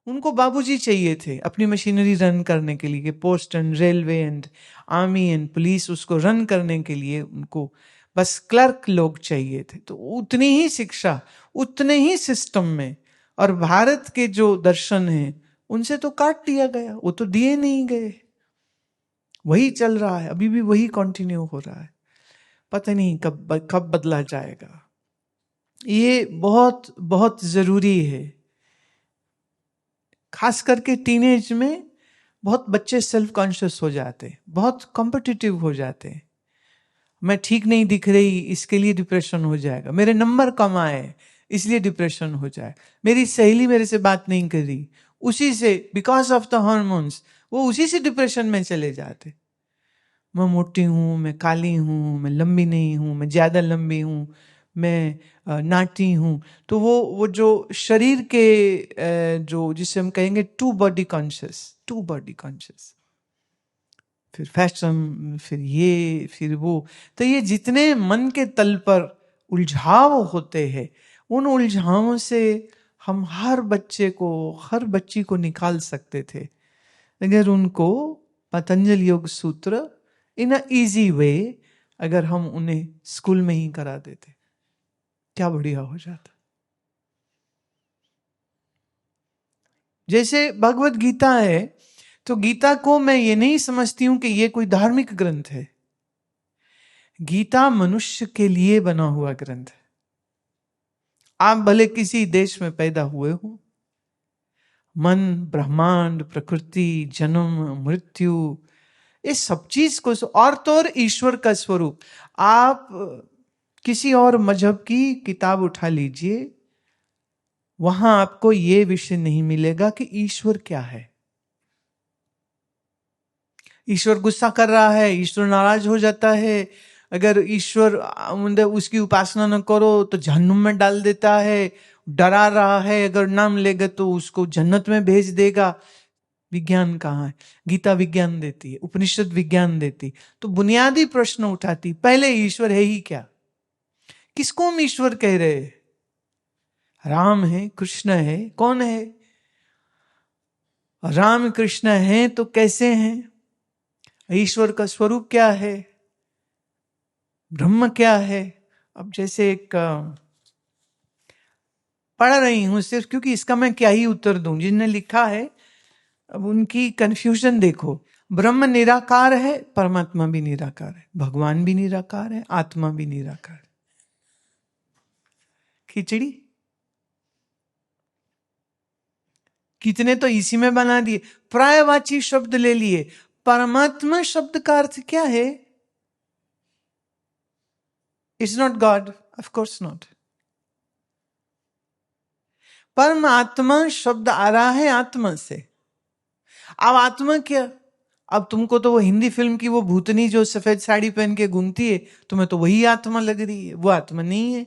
उनको बाबूजी चाहिए थे अपनी मशीनरी रन करने के लिए, post and railway and army and police, उसको रन करने के लिए उनको बस क्लर्क लोग चाहिए थे। तो उतनी ही शिक्षा, उतने ही सिस्टम में, और भारत के जो दर्शन हैं उनसे तो काट दिया गया, वो तो दिए नहीं गए। वही चल रहा है, अभी भी वही कंटिन्यू हो रहा है। पता नहीं कब बदला जाएगा। ये बहुत बहुत जरूरी है। खास करके टीनेज में बहुत बच्चे सेल्फ कॉन्शियस हो जाते, बहुत कॉम्पिटिटिव हो जाते। मैं ठीक नहीं दिख रही इसके लिए डिप्रेशन हो जाएगा, मेरे नंबर कम आए इसलिए डिप्रेशन हो जाए, मेरी सहेली मेरे से बात नहीं कर रही, उसी से बिकॉज ऑफ द हार्मोन्स वो उसी से डिप्रेशन में चले जाते। मैं मोटी हूँ, मैं काली हूँ, मैं लंबी नहीं हूँ, मैं ज्यादा लंबी हूँ, मैं नाटी हूँ। तो वो जो शरीर के जो जिसे हम कहेंगे टू बॉडी कॉन्शियस, फिर फैशन, फिर ये, फिर वो। तो ये जितने मन के तल पर उलझाव होते हैं, उन उलझावों से हम हर बच्चे को, हर बच्ची को निकाल सकते थे अगर उनको पतंजल योग सूत्र इन अ इजी वे अगर हम उन्हें स्कूल में ही करा देते, क्या बढ़िया हो जाता। जैसे भगवत गीता है, तो गीता को मैं ये नहीं समझती हूं कि ये कोई धार्मिक ग्रंथ है। गीता मनुष्य के लिए बना हुआ ग्रंथ है। आप भले किसी देश में पैदा हुए हो, मन, ब्रह्मांड, प्रकृति, जन्म, मृत्यु, इस सब चीज को, और तो और ईश्वर का स्वरूप। आप किसी और मजहब की किताब उठा लीजिए, वहां आपको यह विषय नहीं मिलेगा कि ईश्वर क्या है। ईश्वर गुस्सा कर रहा है, ईश्वर नाराज हो जाता है, अगर ईश्वर उसकी उपासना न करो तो जहन्नुम में डाल देता है, डरा रहा है, अगर नाम लेगा तो उसको जन्नत में भेज देगा। विज्ञान कहाँ है? गीता विज्ञान देती है, उपनिषद विज्ञान देती। तो बुनियादी प्रश्न उठाती, पहले ईश्वर है ही क्या? किसको हम ईश्वर कह रहे हैं? राम है, कृष्ण है, कौन है? राम कृष्ण है तो कैसे हैं? ईश्वर का स्वरूप क्या है? ब्रह्म क्या है? अब जैसे एक पढ़ रही हूं सिर्फ क्योंकि इसका मैं क्या ही उत्तर दूं, जिनने लिखा है अब उनकी कंफ्यूजन देखो। ब्रह्म निराकार है, परमात्मा भी निराकार है, भगवान भी निराकार है, आत्मा भी निराकार है। खिचड़ी कितने तो इसी में बना दिए, प्रायवाची शब्द ले लिए। परमात्मा शब्द का अर्थ क्या है? It's not God, of course not. परमात्मा शब्द आ रहा है आत्मा से। अब आत्मा क्या? अब तुमको तो वो हिंदी फिल्म की वो भूतनी जो सफेद साड़ी पहन के घूमती है, तुम्हें तो वही आत्मा लग रही है। वो आत्मा नहीं है।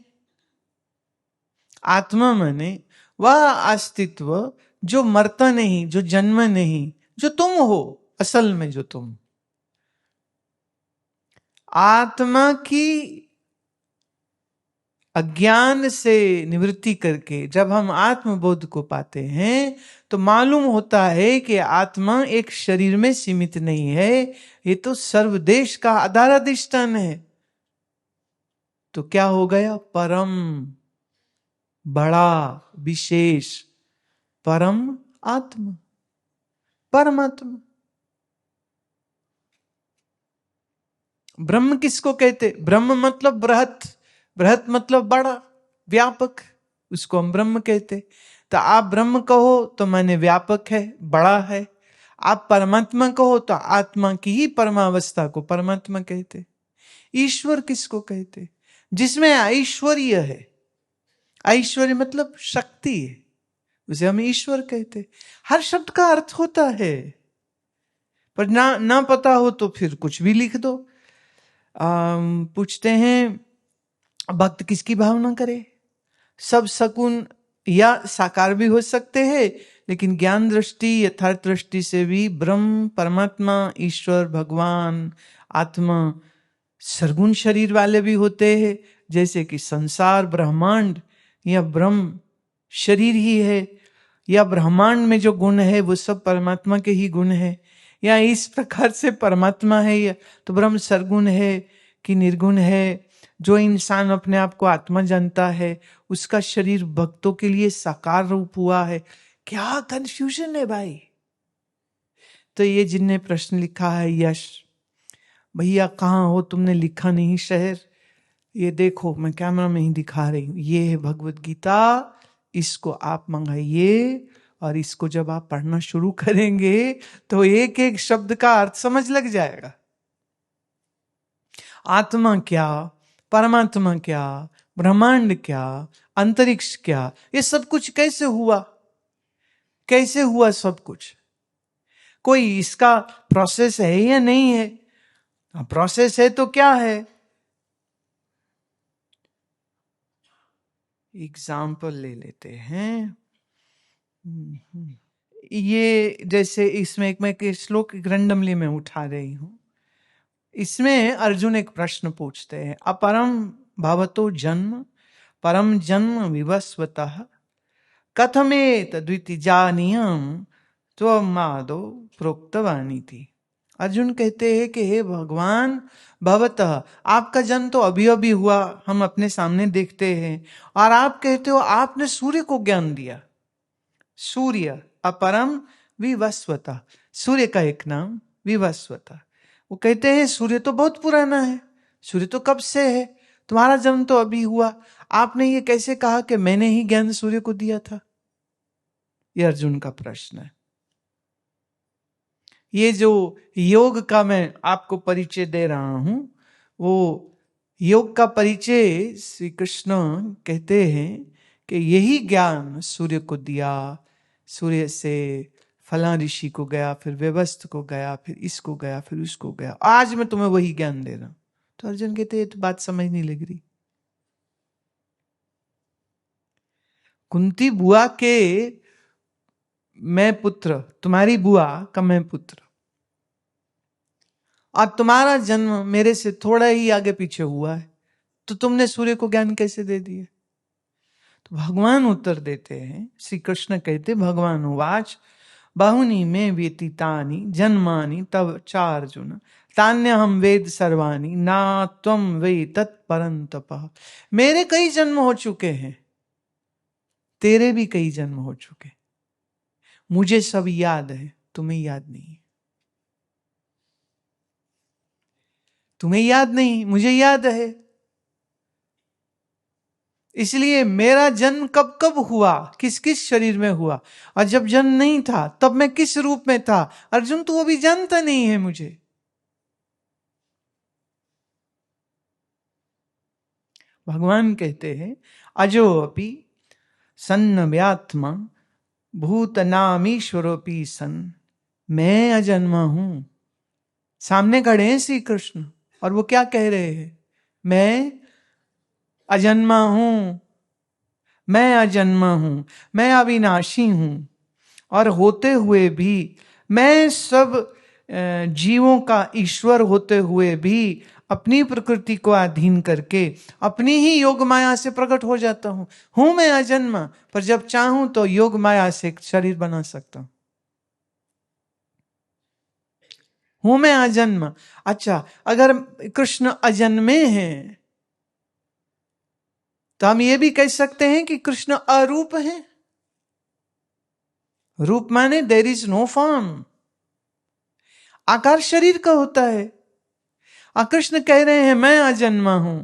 आत्मा माने वह अस्तित्व जो मरता नहीं, जो जन्म नहीं, जो तुम हो असल में, जो तुम। आत्मा की अज्ञान से निवृत्ति करके जब हम आत्मबोध को पाते हैं तो मालूम होता है कि आत्मा एक शरीर में सीमित नहीं है, ये तो सर्वदेश का आधार अधिष्ठान है। तो क्या हो गया? परम, बड़ा, विशेष, परम आत्मा, परमात्मा। ब्रह्म किसको कहते? ब्रह्म मतलब बृहत, बृहत मतलब बड़ा, व्यापक, उसको हम ब्रह्म कहते। तो आप ब्रह्म कहो तो माने व्यापक है, बड़ा है। आप परमात्मा कहो तो आत्मा की ही परमावस्था को परमात्मा कहते। ईश्वर किसको कहते? जिसमें ऐश्वर्य है। ऐश्वर्य मतलब शक्ति है, उसे हम ईश्वर कहते। हर शब्द का अर्थ होता है, पर ना पता हो तो फिर कुछ भी लिख दो। पूछते हैं भक्त किसकी भावना करे? सब सगुण या साकार भी हो सकते हैं, लेकिन ज्ञान दृष्टि, यथार्थ दृष्टि से भी ब्रह्म, परमात्मा, ईश्वर, भगवान, आत्मा सरगुण शरीर वाले भी होते हैं। जैसे कि संसार, ब्रह्मांड या ब्रह्म शरीर ही है, या ब्रह्मांड में जो गुण है वो सब परमात्मा के ही गुण है, या इस प्रकार से परमात्मा है या तो ब्रह्म सरगुण है कि निर्गुण है। जो इंसान अपने आप को आत्मा जानता है उसका शरीर भक्तों के लिए साकार रूप हुआ है। क्या कंफ्यूजन है भाई। तो ये जिनने प्रश्न लिखा है, यश भैया कहाँ हो, तुमने लिखा नहीं शहर, ये देखो मैं कैमरा में ही दिखा रही हूं, ये है भगवत गीता, इसको आप मंगाइए और इसको जब आप पढ़ना शुरू करेंगे तो एक एक शब्द का अर्थ समझ लग जाएगा। आत्मा क्या, परमात्मा क्या, ब्रह्मांड क्या, अंतरिक्ष क्या, ये सब कुछ कैसे हुआ, कैसे हुआ सब कुछ, कोई इसका प्रोसेस है या नहीं है। प्रोसेस है तो क्या है। एग्जाम्पल ले लेते हैं। ये जैसे इसमें मैं एक श्लोक रैंडमली में उठा रही हूं। इसमें अर्जुन एक प्रश्न पूछते हैं, अपरम भवतो जन्म परम जन्म विवस्वतः कथमेत द्वितीजानियम त्वमादो प्रोक्तवानी थी। अर्जुन कहते हैं कि हे भगवान, भवतः आपका जन्म तो अभी अभी हुआ, हम अपने सामने देखते हैं, और आप कहते हो आपने सूर्य को ज्ञान दिया। सूर्य अपरम विवस्वता, सूर्य का एक नाम विवस्वता। वो कहते हैं सूर्य तो बहुत पुराना है, सूर्य तो कब से है, तुम्हारा जन्म तो अभी हुआ, आपने ये कैसे कहा कि मैंने ही ज्ञान सूर्य को दिया था। ये अर्जुन का प्रश्न है। ये जो योग का मैं आपको परिचय दे रहा हूं, वो योग का परिचय श्री कृष्ण कहते हैं कि यही ज्ञान सूर्य को दिया, सूर्य से फला ऋषि को गया, फिर व्यवस्थ को गया, फिर इसको गया, फिर उसको गया, आज मैं तुम्हें वही ज्ञान दे रहा हूं। तो अर्जुन कहते हैं तो बात समझ नहीं लग रही। कुंती बुआ के मैं पुत्र, तुम्हारी बुआ का मैं पुत्र, और तुम्हारा जन्म मेरे से थोड़ा ही आगे पीछे हुआ है, तो तुमने सूर्य को ज्ञान कैसे दे दिए। तो भगवान उत्तर देते हैं, श्री कृष्ण कहते भगवान उवाच बहुनी में व्यतीतानि जन्मानि तव चार्जुन तान्य हम वेद सर्वाणी ना त्वम वे तत्परंतप। मेरे कई जन्म हो चुके हैं, तेरे भी कई जन्म हो चुके, मुझे सब याद है, तुम्हें याद नहीं। तुम्हें याद नहीं, मुझे याद है। इसलिए मेरा जन्म कब कब हुआ, किस किस शरीर में हुआ, और जब जन्म नहीं था तब मैं किस रूप में था, अर्जुन तो वो भी जानता नहीं है मुझे। भगवान कहते हैं अजो अपि सन्नव्यात्मा भूतनामीश्वरोपि सन, मैं अजन्मा हूं। सामने खड़े हैं श्री कृष्ण और वो क्या कह रहे हैं, मैं अजन्मा हूं, मैं अजन्मा हूं, मैं अविनाशी हूं, और होते हुए भी मैं सब जीवों का ईश्वर होते हुए भी अपनी प्रकृति को अधीन करके अपनी ही योग माया से प्रकट हो जाता हूं मैं अजन्मा, पर जब चाहूं तो योग माया से एक शरीर बना सकता हूं मैं अजन्मा। अच्छा, अगर कृष्ण अजन्मे हैं तो हम ये भी कह सकते हैं कि कृष्ण अरूप हैं। रूप माने देयर इज नो फॉर्म, आकार शरीर का होता है। कृष्ण कह रहे हैं मैं अजन्मा हूं,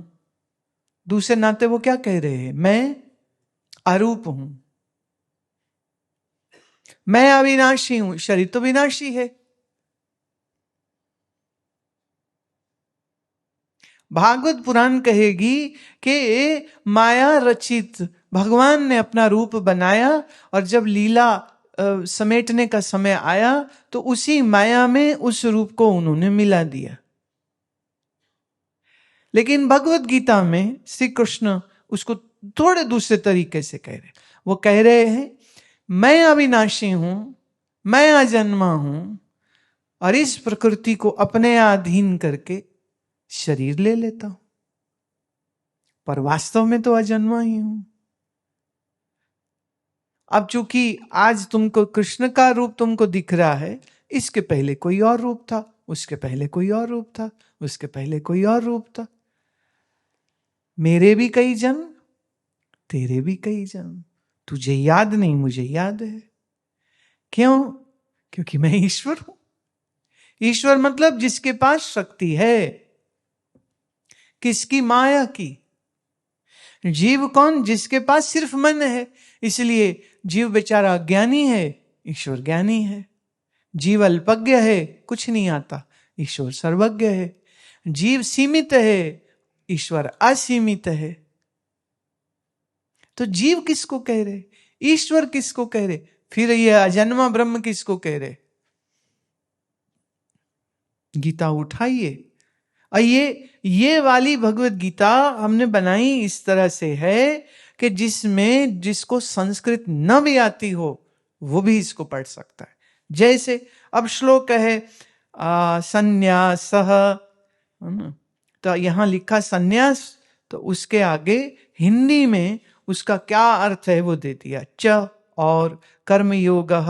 दूसरे नाते वो क्या कह रहे हैं, मैं अरूप हूं, मैं अविनाशी हूं, शरीर तो विनाशी है। भागवत पुराण कहेगी कि माया रचित भगवान ने अपना रूप बनाया, और जब लीला समेटने का समय आया तो उसी माया में उस रूप को उन्होंने मिला दिया। लेकिन भगवत गीता में श्री कृष्ण उसको थोड़े दूसरे तरीके से कह रहे, वो कह रहे हैं मैं अविनाशी हूं, मैं अजन्मा हूं, और इस प्रकृति को अपने अधीन करके शरीर ले लेता हूं, पर वास्तव में तो अजन्मा ही हूं। अब चूंकि आज तुमको कृष्ण का रूप तुमको दिख रहा है, इसके पहले कोई और रूप था, उसके पहले कोई और रूप था, उसके पहले कोई और रूप था। मेरे भी कई जन्म, तेरे भी कई जन्म, तुझे याद नहीं, मुझे याद है। क्यों? क्योंकि मैं ईश्वर हूं। ईश्वर मतलब जिसके पास शक्ति है। किसकी? माया की। जीव कौन? जिसके पास सिर्फ मन है। इसलिए जीव बेचारा ज्ञानी है, ईश्वर ज्ञानी है। जीव अल्पज्ञ है, कुछ नहीं आता, ईश्वर सर्वज्ञ है। जीव सीमित है, ईश्वर असीमित है। तो जीव किसको कह रहे? ईश्वर किसको कह रहे? फिर ये अजन्मा ब्रह्म किसको कह रहे? गीता उठाइए। और ये वाली भगवत गीता हमने बनाई इस तरह से है कि जिसमें जिसको संस्कृत न भी आती हो वो भी इसको पढ़ सकता है। जैसे अब श्लोक है संन्यासः, तो यहां लिखा संन्यास, तो उसके आगे हिंदी में उसका क्या अर्थ है वो दे दिया। च और कर्मयोगः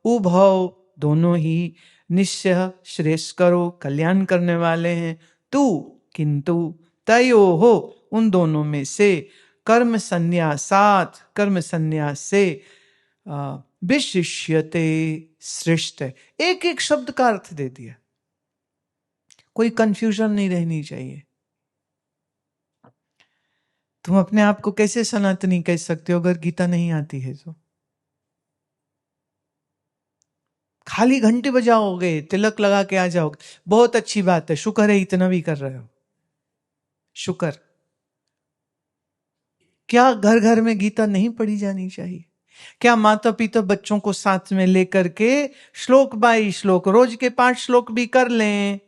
उभौ दोनों ही निश्चय श्रेष्ठ करो, कल्याण करने वाले हैं। तू किंतु तयो हो, उन दोनों में से कर्म संन्यासात, कर्म संन्यास से विशिष्यते श्रेष्ठ है। एक एक शब्द का अर्थ दे दिया, कोई कंफ्यूजन नहीं रहनी चाहिए। तुम अपने आप को कैसे सनातनी कह सकते हो अगर गीता नहीं आती है तो? खाली घंटे बजाओगे, तिलक लगा के आ जाओगे, बहुत अच्छी बात है, शुक्र है इतना भी कर रहे हो, शुक्र। क्या घर घर में गीता नहीं पढ़ी जानी चाहिए? क्या माता पिता बच्चों को साथ में लेकर के श्लोक बाई श्लोक रोज के 5 श्लोक भी कर लें?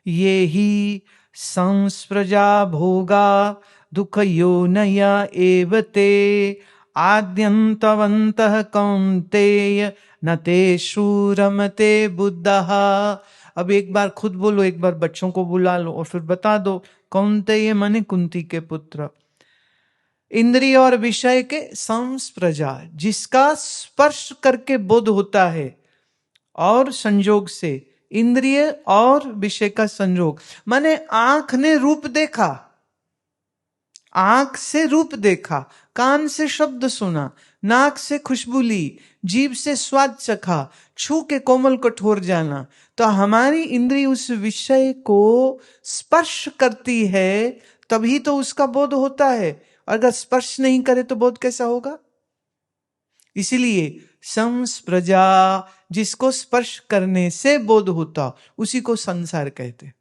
ये ही संस्प्रजा भोगा दुख योनया एवते आद्यंतवंतः कौन्तेय न तेषु रमते बुद्धः। अब एक बार खुद बोलो, एक बार बच्चों को बुला लो और फिर बता दो। कौन्तेय माने कुंती के पुत्र। इंद्रिय और विषय के संस्प्रजा, जिसका स्पर्श करके बोध होता है और संयोग से, इंद्रिय और विषय का संयोग माने आंख ने रूप देखा, आंख से रूप देखा, कान से शब्द सुना, नाक से खुशबू ली, जीभ से स्वाद चखा, छू के कोमल कठोर जाना। तो हमारी इंद्रिय उस विषय को स्पर्श करती है तभी तो उसका बोध होता है। अगर स्पर्श नहीं करे तो बोध कैसा होगा? इसीलिए संस्प्रजा, जिसको स्पर्श करने से बोध होता उसी को संसार कहते।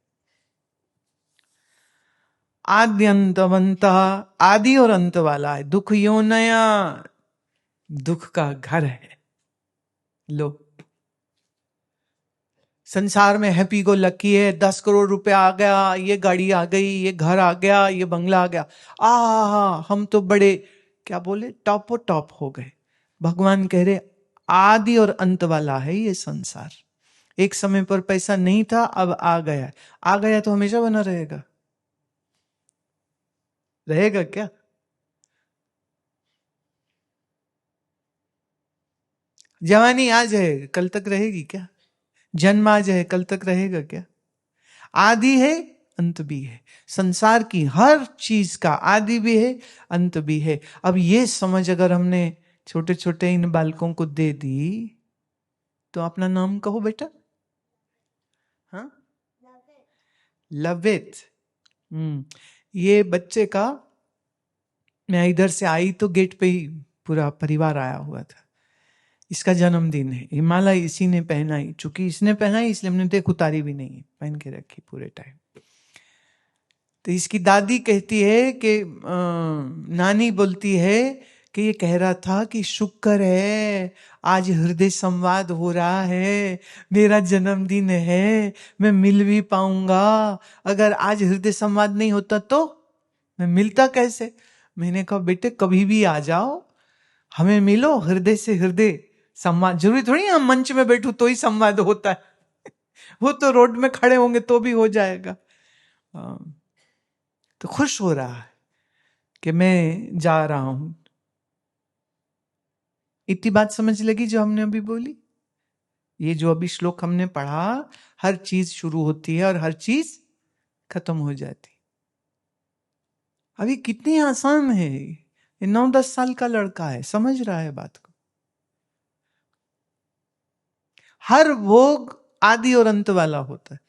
आद्यंतवंत, आदि और अंत वाला है। दुख योनया, दुख का घर है। लो, संसार में हैप्पी गो लकी है, 10 करोड़ रुपया आ गया, ये गाड़ी आ गई, ये घर आ गया, ये बंगला आ गया, हम तो बड़े क्या बोले टॉपो टॉप हो गए। भगवान कह रहे आदि और अंत वाला है ये संसार। एक समय पर पैसा नहीं था, अब आ गया। आ गया तो हमेशा बना रहेगा? रहेगा क्या? जवानी आज है, कल तक रहेगी क्या? जन्म आज है, कल तक रहेगा क्या? आदि है, अंत भी है। संसार की हर चीज का आदि भी है, अंत भी है। अब ये समझ अगर हमने छोटे छोटे इन बालकों को दे दी तो अपना नाम कहो बेटा। हाँ, लव इट। ये बच्चे का, मैं इधर से आई तो गेट पे ही पूरा परिवार आया हुआ था। इसका जन्मदिन है, हिमालय इसी ने पहनाई, चूंकि इसने पहनाई इसलिए हमने देख उतारी भी नहीं, पहन के रखी पूरे टाइम। तो इसकी दादी कहती है कि नानी बोलती है कि ये कह रहा था कि शुक्र है आज हृदय संवाद हो रहा है, मेरा जन्मदिन है, मैं मिल भी पाऊंगा। अगर आज हृदय संवाद नहीं होता तो मैं मिलता कैसे? मैंने कहा बेटे कभी भी आ जाओ, हमें मिलो, हृदय से हृदय संवाद। जरूरी थोड़ी हम मंच में बैठू तो ही संवाद होता है वो तो रोड में खड़े होंगे तो भी हो जाएगा। तो खुश हो रहा है कि मैं जा रहा हूं। इतनी बात समझ लगी जो हमने अभी बोली? ये जो अभी श्लोक हमने पढ़ा, हर चीज शुरू होती है और हर चीज खत्म हो जाती। अभी कितनी आसान है, ये 9-10 साल का लड़का है, समझ रहा है बात को। हर भोग आदि और अंत वाला होता है।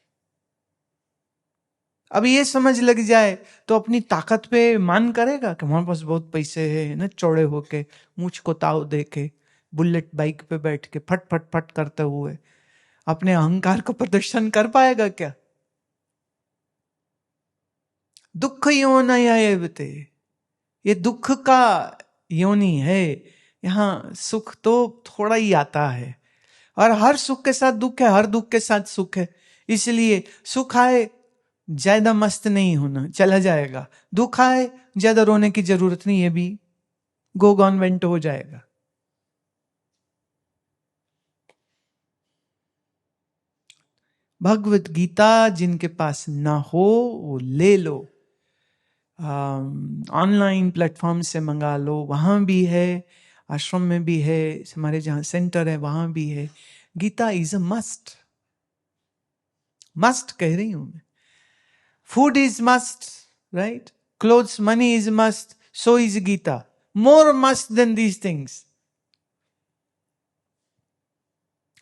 अब ये समझ लग जाए तो अपनी ताकत पे मान करेगा कि हमारे पास बहुत पैसे हैं ना, चौड़े होके मूछ को ताव दे के बुलेट बाइक पे बैठ के फट फट फट करते हुए अपने अहंकार का प्रदर्शन कर पाएगा क्या? दुख योनयेवते, ये दुख का योनि है। यहाँ सुख तो थोड़ा ही आता है, और हर सुख के साथ दुख है, हर दुख के साथ सुख है। इसलिए सुख आए ज्यादा मस्त नहीं होना, चला जाएगा। दुख आए ज्यादा रोने की जरूरत नहीं, ये भी गो गॉन्वेंट हो जाएगा। भगवत गीता जिनके पास ना हो वो ले लो, ऑनलाइन प्लेटफॉर्म से मंगा लो, वहां भी है, आश्रम में भी है, हमारे जहां सेंटर है वहां भी है। Gita is a must, must कह रही हूं मैं। Food is must, right? Clothes, money is must, so is Gita. More must than these things.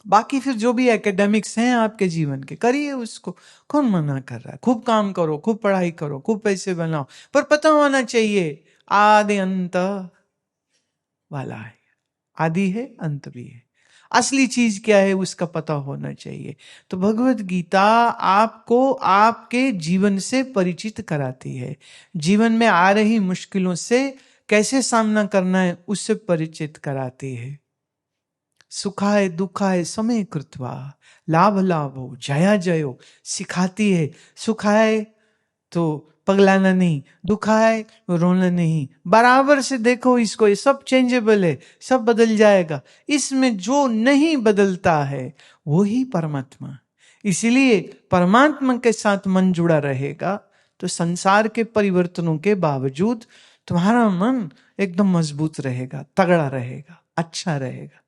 बाकी फिर जो भी एकेडमिक्स हैं आपके जीवन के, करिए उसको, कौन मना कर रहा है? खूब काम करो, खूब पढ़ाई करो, खूब पैसे बनाओ, पर पता होना चाहिए आदि अंत वाला है। आदि है, अंत भी है। असली चीज क्या है उसका पता होना चाहिए। तो भगवत गीता आपको आपके जीवन से परिचित कराती है, जीवन में आ रही मुश्किलों से कैसे सामना करना है उससे परिचित कराती है। सुखाय दुखाय समय कृत्वा लाभ लाभो जया जयो सिखाती है। सुखाए तो पगलाना नहीं, दुखाए रोना नहीं, बराबर से देखो इसको, ये सब चेंजेबल है, सब बदल जाएगा। इसमें जो नहीं बदलता है वो ही परमात्मा। इसीलिए परमात्मा के साथ मन जुड़ा रहेगा तो संसार के परिवर्तनों के बावजूद तुम्हारा मन एकदम मजबूत रहेगा, तगड़ा रहेगा, अच्छा रहेगा।